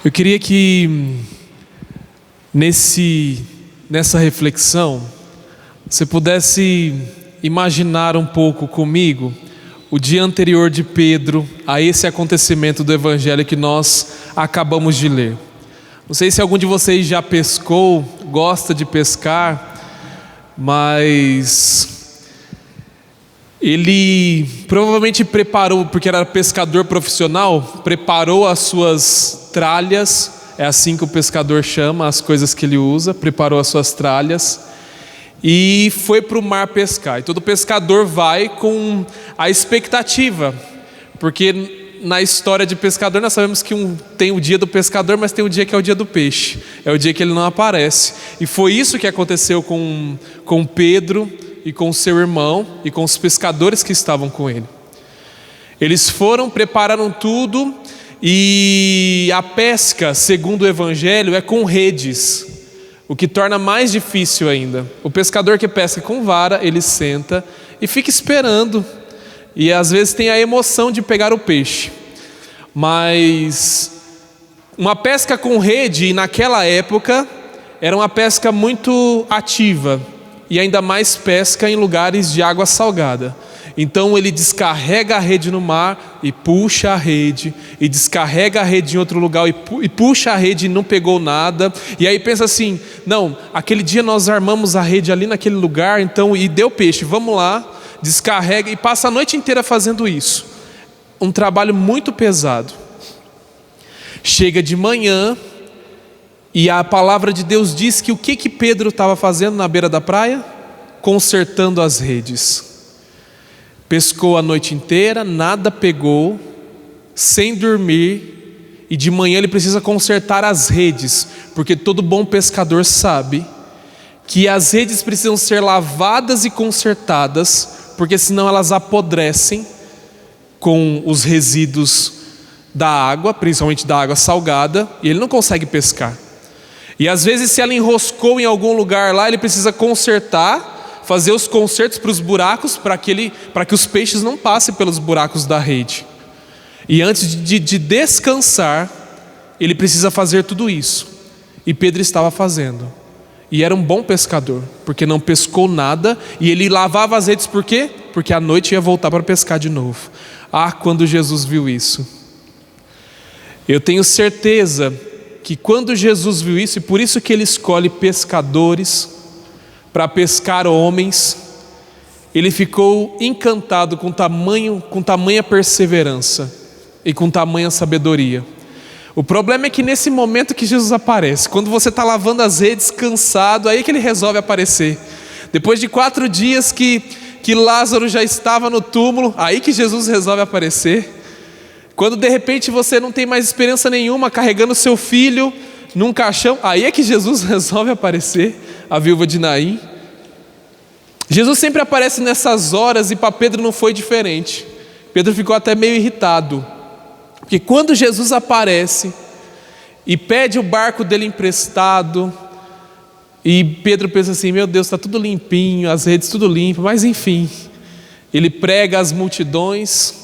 Eu queria que nessa reflexão você pudesse imaginar um pouco comigo o dia anterior de Pedro a esse acontecimento do Evangelho que nós acabamos de ler. Não sei se algum de vocês já pescou, gosta de pescar, mas ele provavelmente preparou, porque era pescador profissional, preparou as suas tralhas, é assim que o pescador chama as coisas que ele usa, preparou as suas tralhas e foi para o mar pescar. E todo pescador vai com a expectativa, porque na história de pescador nós sabemos que tem o dia do pescador, mas tem o dia que é o dia do peixe, é o dia que ele não aparece. E foi isso que aconteceu com Pedro e com seu irmão e com os pescadores que estavam com ele. Eles foram, prepararam tudo, e a pesca, segundo o Evangelho, é com redes, o que torna mais difícil ainda. O pescador que pesca com vara, ele senta e fica esperando, e às vezes tem a emoção de pegar o peixe. Mas uma pesca com rede, naquela época, era uma pesca muito ativa, e ainda mais pesca em lugares de água salgada. Então ele descarrega a rede no mar e puxa a rede, e descarrega a rede em outro lugar e puxa a rede e não pegou nada. E aí pensa assim, não, aquele dia nós armamos a rede ali naquele lugar, então, e deu peixe, vamos lá, descarrega e passa a noite inteira fazendo isso. Um trabalho muito pesado. Chega de manhã e a palavra de Deus diz que o que Pedro estava fazendo na beira da praia? Consertando as redes. Pescou a noite inteira, nada pegou, sem dormir, e de manhã ele precisa consertar as redes, porque todo bom pescador sabe que as redes precisam ser lavadas e consertadas, porque senão elas apodrecem com os resíduos da água, principalmente da água salgada, e ele não consegue pescar. E às vezes, se ela enroscou em algum lugar lá, ele precisa consertar, fazer os consertos para os buracos, para que os peixes não passem pelos buracos da rede. E antes de descansar, ele precisa fazer tudo isso. E Pedro estava fazendo. E era um bom pescador, porque não pescou nada, e ele lavava as redes por quê? Porque à noite ia voltar para pescar de novo. Ah, quando Jesus viu isso. Eu tenho certeza que quando Jesus viu isso, e por isso que ele escolhe pescadores para pescar homens, ele ficou encantado com tamanha perseverança e com tamanha sabedoria. O problema é que nesse momento que Jesus aparece, quando você está lavando as redes cansado, aí que ele resolve aparecer. Depois de 4 dias que Lázaro já estava no túmulo, aí que Jesus resolve aparecer. Quando de repente você não tem mais esperança nenhuma, carregando seu filho num caixão, aí é que Jesus resolve aparecer, a viúva de Naim. Jesus sempre aparece nessas horas, e para Pedro não foi diferente. Pedro ficou até meio irritado, porque quando Jesus aparece e pede o barco dele emprestado, e Pedro pensa assim, meu Deus, está tudo limpinho, as redes tudo limpo, mas enfim, ele prega às multidões,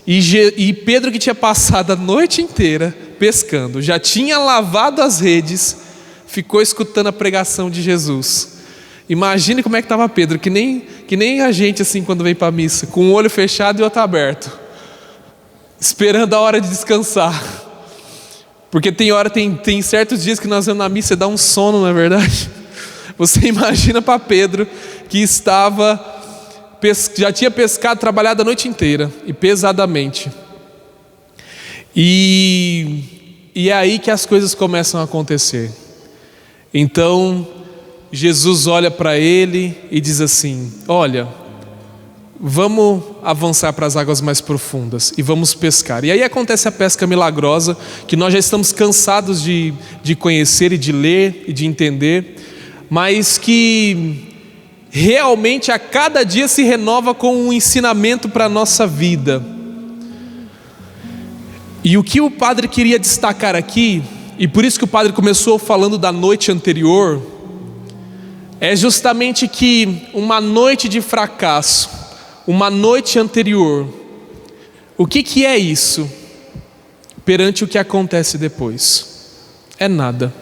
e Pedro, que tinha passado a noite inteira pescando, já tinha lavado as redes, ficou escutando a pregação de Jesus. Imagine como é que estava Pedro, que nem a gente assim quando vem para a missa, com um olho fechado e outro aberto, esperando a hora de descansar. Porque tem certos dias que nós vamos na missa e dá um sono, não é verdade? Você imagina para Pedro, que já tinha pescado, trabalhado a noite inteira e pesadamente. E é aí que as coisas começam a acontecer. Então Jesus olha para ele e diz assim, olha, vamos avançar para as águas mais profundas e vamos pescar. E aí acontece a pesca milagrosa, que nós já estamos cansados de conhecer e de ler e de entender, mas que realmente a cada dia se renova com um ensinamento para a nossa vida. E o que o padre queria destacar aqui, e por isso que o padre começou falando da noite anterior, é justamente que uma noite de fracasso, uma noite anterior, o que é isso perante o que acontece depois? é nada.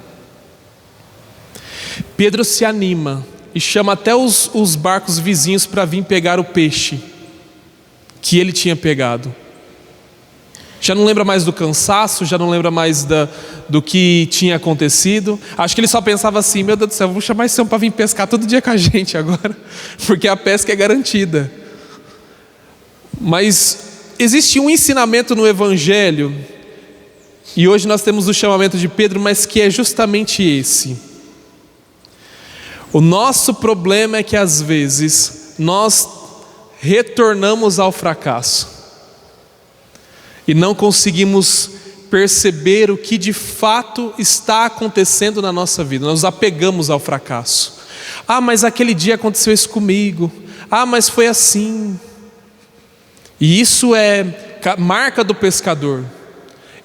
Pedro se anima e chama até os barcos vizinhos para vir pegar o peixe que ele tinha pegado. Já não lembra mais do cansaço, já não lembra mais do que tinha acontecido. Acho que ele só pensava assim: meu Deus do céu, vou chamar esse homem para vir pescar todo dia com a gente agora, porque a pesca é garantida. Mas existe um ensinamento no Evangelho, e hoje nós temos o chamamento de Pedro, mas que é justamente esse. O nosso problema é que às vezes nós retornamos ao fracasso e não conseguimos perceber o que de fato está acontecendo na nossa vida. Nós nos apegamos ao fracasso. Ah, mas aquele dia aconteceu isso comigo. Ah, mas foi assim. E isso é marca do pescador.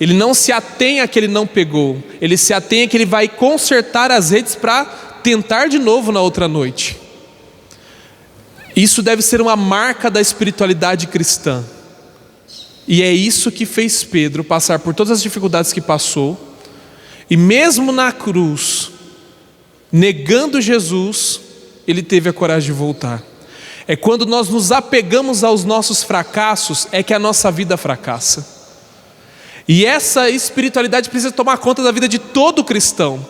Ele não se atém a que ele não pegou. Ele se atém a que ele vai consertar as redes para tentar de novo na outra noite. Isso deve ser uma marca da espiritualidade cristã. E é isso que fez Pedro passar por todas as dificuldades que passou. E mesmo na cruz, negando Jesus, ele teve a coragem de voltar. É quando nós nos apegamos aos nossos fracassos, é que a nossa vida fracassa. E essa espiritualidade precisa tomar conta da vida de todo cristão.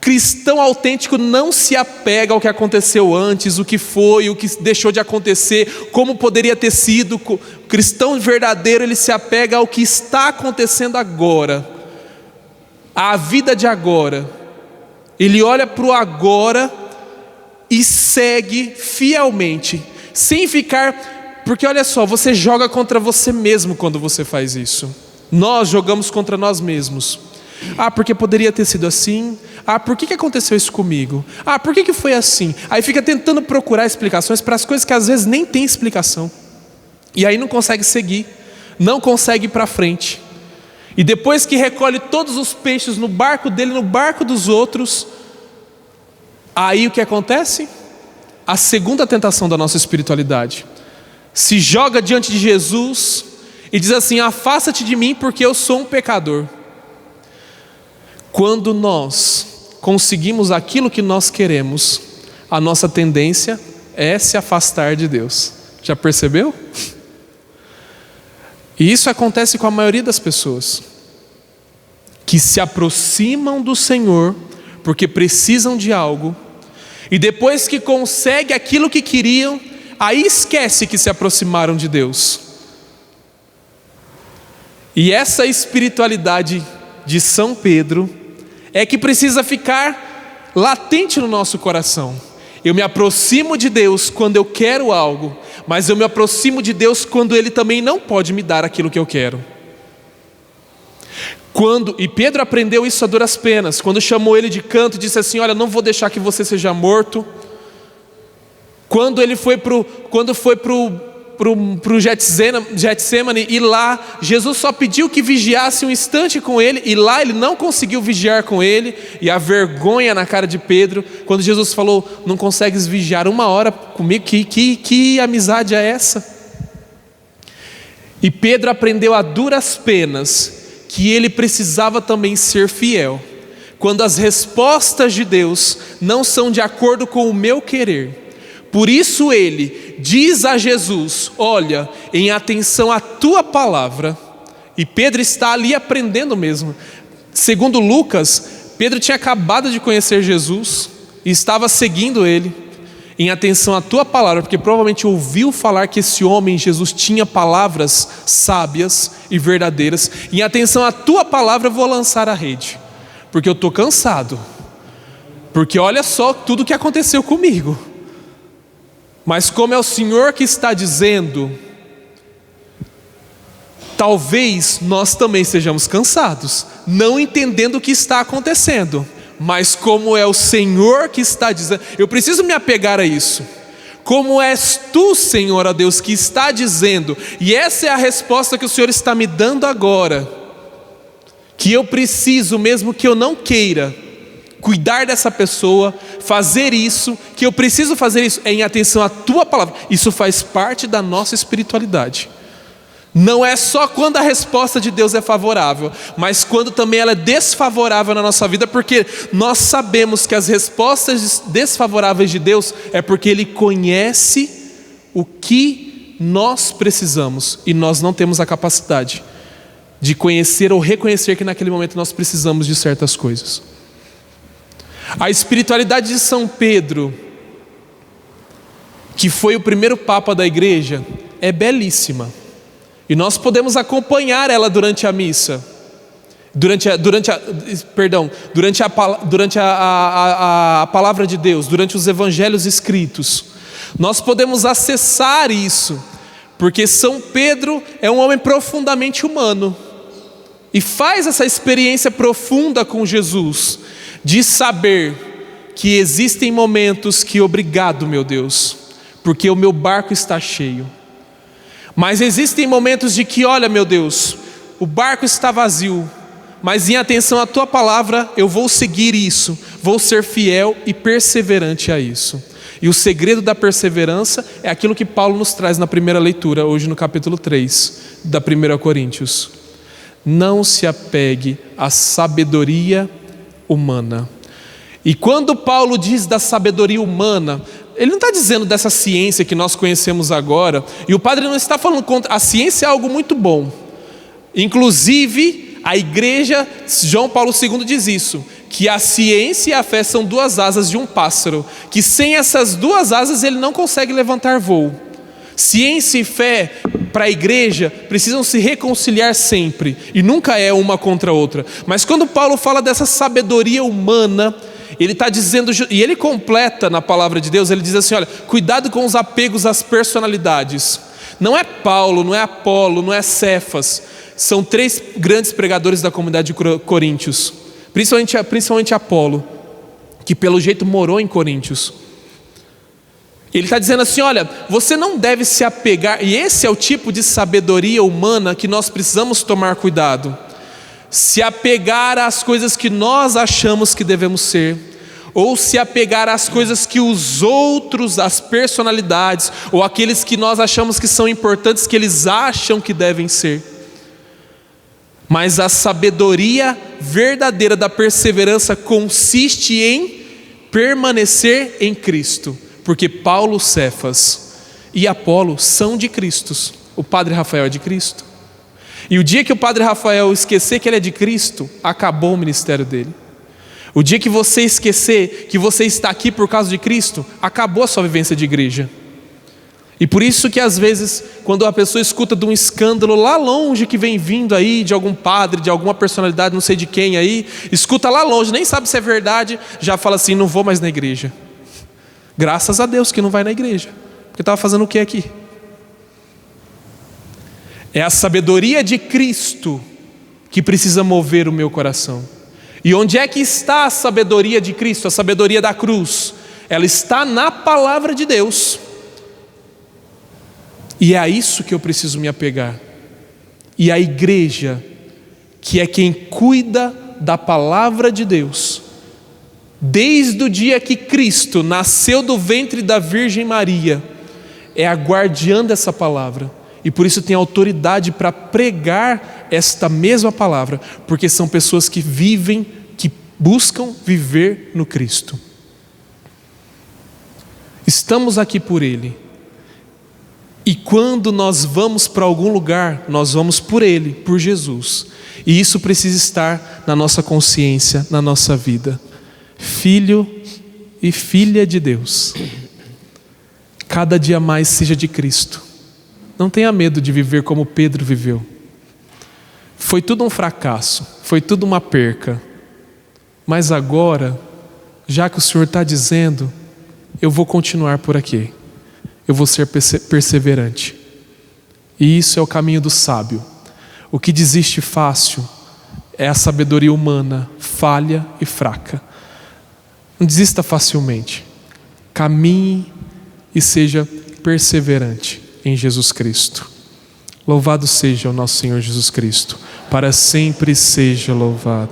Cristão autêntico não se apega ao que aconteceu antes, o que foi, o que deixou de acontecer, como poderia ter sido. O cristão verdadeiro, ele se apega ao que está acontecendo agora, à vida de agora. Ele olha para o agora e segue fielmente, sem ficar... Porque olha só, você joga contra você mesmo quando você faz isso. Nós jogamos contra nós mesmos. Ah, porque poderia ter sido assim. Ah, por que aconteceu isso comigo? Ah, por que foi assim? Aí fica tentando procurar explicações para as coisas que às vezes nem tem explicação. E aí não consegue seguir, não consegue ir para frente. E depois que recolhe todos os peixes no barco dele, no barco dos outros, aí o que acontece? A segunda tentação da nossa espiritualidade. Se joga diante de Jesus e diz assim: afasta-te de mim porque eu sou um pecador. Quando nós conseguimos aquilo que nós queremos, a nossa tendência é se afastar de Deus. Já percebeu? E isso acontece com a maioria das pessoas que se aproximam do Senhor porque precisam de algo, e depois que consegue aquilo que queriam, aí esquece que se aproximaram de Deus. E essa espiritualidade de São Pedro é que precisa ficar latente no nosso coração. Eu me aproximo de Deus quando eu quero algo, mas eu me aproximo de Deus quando Ele também não pode me dar aquilo que eu quero. E Pedro aprendeu isso a duras penas, quando chamou ele de canto e disse assim: olha, não vou deixar que você seja morto. Quando foi pro Getsemane, e lá Jesus só pediu que vigiasse um instante com ele, e lá ele não conseguiu vigiar com ele, e a vergonha na cara de Pedro, quando Jesus falou: não consegues vigiar 1 hora comigo, que amizade é essa? E Pedro aprendeu a duras penas que ele precisava também ser fiel, quando as respostas de Deus não são de acordo com o meu querer. Por isso ele diz a Jesus: olha, em atenção à tua palavra. E Pedro está ali aprendendo mesmo. Segundo Lucas, Pedro tinha acabado de conhecer Jesus e estava seguindo ele. Em atenção à tua palavra, porque provavelmente ouviu falar que esse homem, Jesus, tinha palavras sábias e verdadeiras. Em atenção à tua palavra eu vou lançar a rede, porque eu estou cansado, porque olha só tudo o que aconteceu comigo. Mas como é o Senhor que está dizendo, talvez nós também sejamos cansados, não entendendo o que está acontecendo. Mas como é o Senhor que está dizendo, eu preciso me apegar a isso. Como és tu, Senhor, ó Deus, que está dizendo, e essa é a resposta que o Senhor está me dando agora, que eu preciso, mesmo que eu não queira, cuidar dessa pessoa, fazer isso, que eu preciso fazer isso, é em atenção à tua palavra. Isso faz parte da nossa espiritualidade. Não é só quando a resposta de Deus é favorável, mas quando também ela é desfavorável na nossa vida, porque nós sabemos que as respostas desfavoráveis de Deus é porque Ele conhece o que nós precisamos e nós não temos a capacidade de conhecer ou reconhecer que naquele momento nós precisamos de certas coisas. A espiritualidade de São Pedro, que foi o primeiro Papa da igreja, é belíssima. E nós podemos acompanhar ela durante a missa, durante a palavra de Deus, durante os evangelhos escritos. Nós podemos acessar isso, porque São Pedro é um homem profundamente humano e faz essa experiência profunda com Jesus, de saber que existem momentos que, obrigado, meu Deus, porque o meu barco está cheio. Mas existem momentos de que, olha, meu Deus, o barco está vazio, mas em atenção à tua palavra eu vou seguir isso, vou ser fiel e perseverante a isso. E o segredo da perseverança é aquilo que Paulo nos traz na primeira leitura, hoje no capítulo 3 da 1 Coríntios. Não se apegue à sabedoria humana. E quando Paulo diz da sabedoria humana, ele não está dizendo dessa ciência que nós conhecemos agora, e o padre não está falando contra. A ciência é algo muito bom. Inclusive, a igreja, João Paulo II diz isso, que a ciência e a fé são duas asas de um pássaro, que sem essas duas asas ele não consegue levantar voo. Ciência e fé para a igreja precisam se reconciliar sempre, e nunca é uma contra a outra. Mas quando Paulo fala dessa sabedoria humana, ele está dizendo, e ele completa na palavra de Deus, ele diz assim, olha, cuidado com os apegos às personalidades. Não é Paulo, não é Apolo, não é Cefas, são 3 grandes pregadores da comunidade de Coríntios, principalmente Apolo, que pelo jeito morou em Coríntios. Ele está dizendo assim, olha, você não deve se apegar, e esse é o tipo de sabedoria humana que nós precisamos tomar cuidado. Se apegar às coisas que nós achamos que devemos ser, ou se apegar às coisas que os outros, as personalidades, ou aqueles que nós achamos que são importantes, que eles acham que devem ser. Mas a sabedoria verdadeira da perseverança consiste em permanecer em Cristo, porque Paulo, Cefas e Apolo são de Cristo. O padre Rafael é de Cristo. E o dia que o padre Rafael esquecer que ele é de Cristo, acabou o ministério dele. O dia que você esquecer que você está aqui por causa de Cristo, acabou a sua vivência de igreja. E por isso que às vezes, quando a pessoa escuta de um escândalo lá longe que vem vindo aí, de algum padre, de alguma personalidade, não sei de quem aí, escuta lá longe, nem sabe se é verdade, já fala assim, não vou mais na igreja. Graças a Deus que não vai na igreja, porque estava fazendo o que aqui? É a sabedoria de Cristo que precisa mover o meu coração. E onde é que está a sabedoria de Cristo? A sabedoria da cruz. Ela está na palavra de Deus. E é a isso que eu preciso me apegar. E a igreja, que é quem cuida da palavra de Deus, desde o dia que Cristo nasceu do ventre da Virgem Maria, é a guardiã dessa palavra. E por isso tem autoridade para pregar esta mesma palavra, porque são pessoas que vivem, que buscam viver no Cristo. Estamos aqui por Ele. E quando nós vamos para algum lugar, nós vamos por Ele, por Jesus. E isso precisa estar na nossa consciência, na nossa vida. Filho e filha de Deus. Cada dia mais seja de Cristo. Não tenha medo de viver como Pedro viveu. Foi tudo um fracasso, foi tudo uma perca. Mas agora, já que o Senhor está dizendo, eu vou continuar por aqui. Eu vou ser perseverante. E isso é o caminho do sábio. O que desiste fácil é a sabedoria humana, falha e fraca. Não desista facilmente. Caminhe e seja perseverante em Jesus Cristo. Louvado seja o nosso Senhor Jesus Cristo. Para sempre seja louvado.